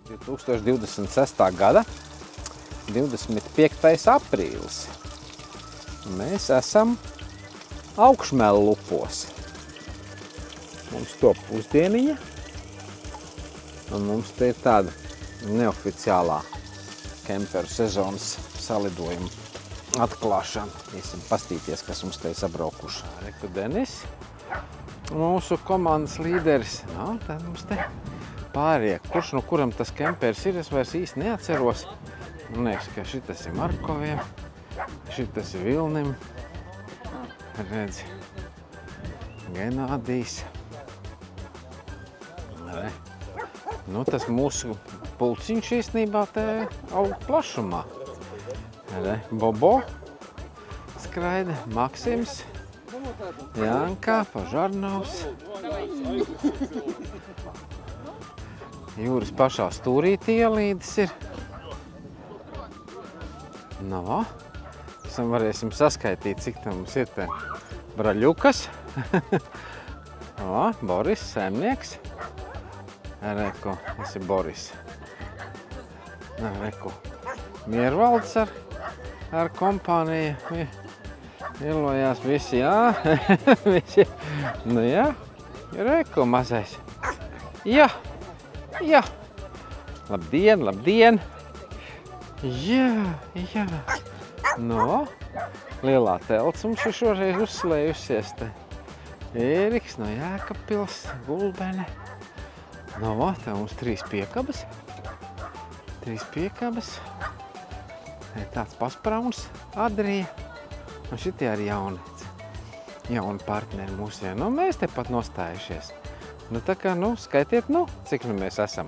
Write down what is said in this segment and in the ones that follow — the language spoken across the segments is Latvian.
2026. gada 25. aprīlis. Mēs esam Augšmēllupos. Mums top pusdieniņa, un mums te ir tāda neoficiālā kemperu sezonas salidojuma atklāšana. Iesim pastīties, kas mums te ir sabraukuši. Reku Denis, mūsu komandas līderis. Nu, tad mums te pārējie. Kurš no kuram tas kempers ir, es vairs īsti neatceros. Man liekas, ka šitas ir Markoviem, šitas ir Vilnim. Redzi, Genādijs. Nu, tas mūsu pulciņš īstenībā te aug plašumā. Bobo skraida, Maksims, Janka, Pažarnovs. Jūras pašā stūrītī ielīdes ir. No, varēsim saskaitīt, cik tam mums ir te Braļukas. No, Boris, saimnieks. Reku, tas ir Boris. Reku, Miervalds ar kompāniju. Ielojās visi, jā. Visi. Nu jā, reku, mazais. Jā. Jā, labdien, labdien! Jā. No, lielā telts mums ir šoreiz uzslējusies te. Ēriks no Jēkabpils, Gulbene. No, te mums 3 piekabas. 3 piekabas. Tāds pasprauns, Adrija. Un šitie arī jauni partneri mūsiem. Nu, mēs te pat nostājušies. Nu, tā kā, skaitiet, cik mēs esam.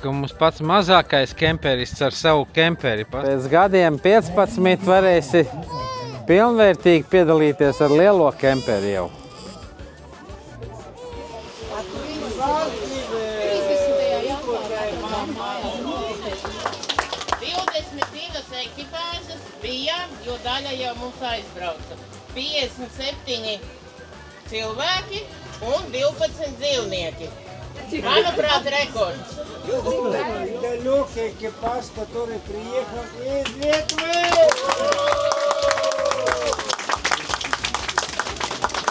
Mums pats mazākais kemperists ar savu kemperi. Pēc gadiem 15 varēsi pilnvērtīgi piedalīties ar lielo kemperi jau. Ekipāžas bija, jo daļa jau mums aizbrauca. 57 cilvēki un 12 dzīvnieki. Manuprāt, rekords. Далекий экипаж, который приехал из Литвы.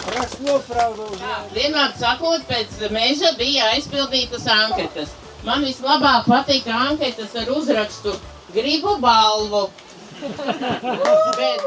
Прошло, правда, уже. Vienmēr sakot, pēc meža bija aizpildītas anketas. Man vislabāk patika anketas ar uzrakstu gribu balvu. Bet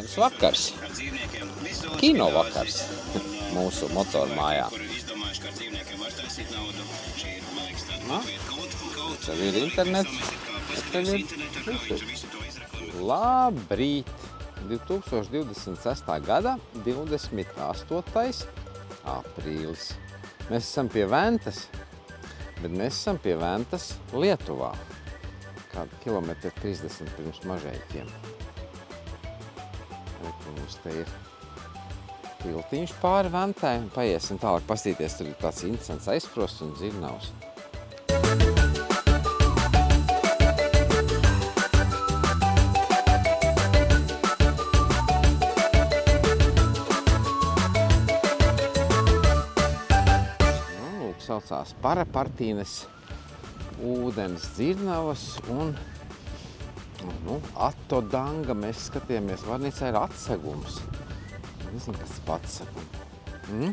Šodienas vakars. Kino vakars mūsu motormājā. Tev ir internets, tev ir labrīt! 2026. gada 28. aprīlis. Mēs esam pie Ventas, bet mēs esam pie Ventas Lietuvā. Kādu kilometru 30 pirms Mažeikiem. Mums te ir tiltiņš pāri Ventai un paiesim tālāk pastīties. Tur ir tāds interesants aizprosts un dzirnavs. Saucās Parapartīnes ūdens dzirnavas un Atodanga. Mēs skatījāmies, varnīcā ir atsegums. Nezinu, kas pats sakums.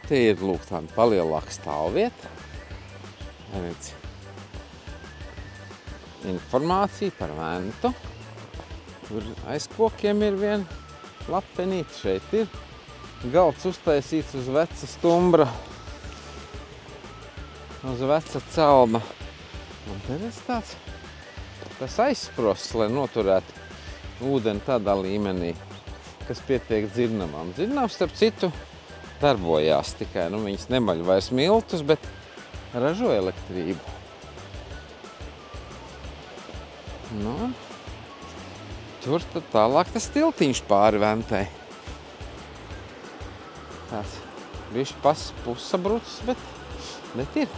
Te ir lūk tāda palielāka stāvvieta. Redz. Informācija par Ventu. Tur aiz kokiem ir viena lapenīte. Šeit ir galds uztaisīts uz veca stumbra. Uz veca celma. Un te ir tas aizsprosts, lai noturētu ūdeni tādā līmenī, kas pietiek dzirnavām. Dzirnavs, starp citu, darbojās tikai. Viņas nemaļ vairs miltus, bet ražo elektrību. Tur tad tālāk tas tiltiņš pāri Ventai. Tāds bišķi pusabrucis, bet ir.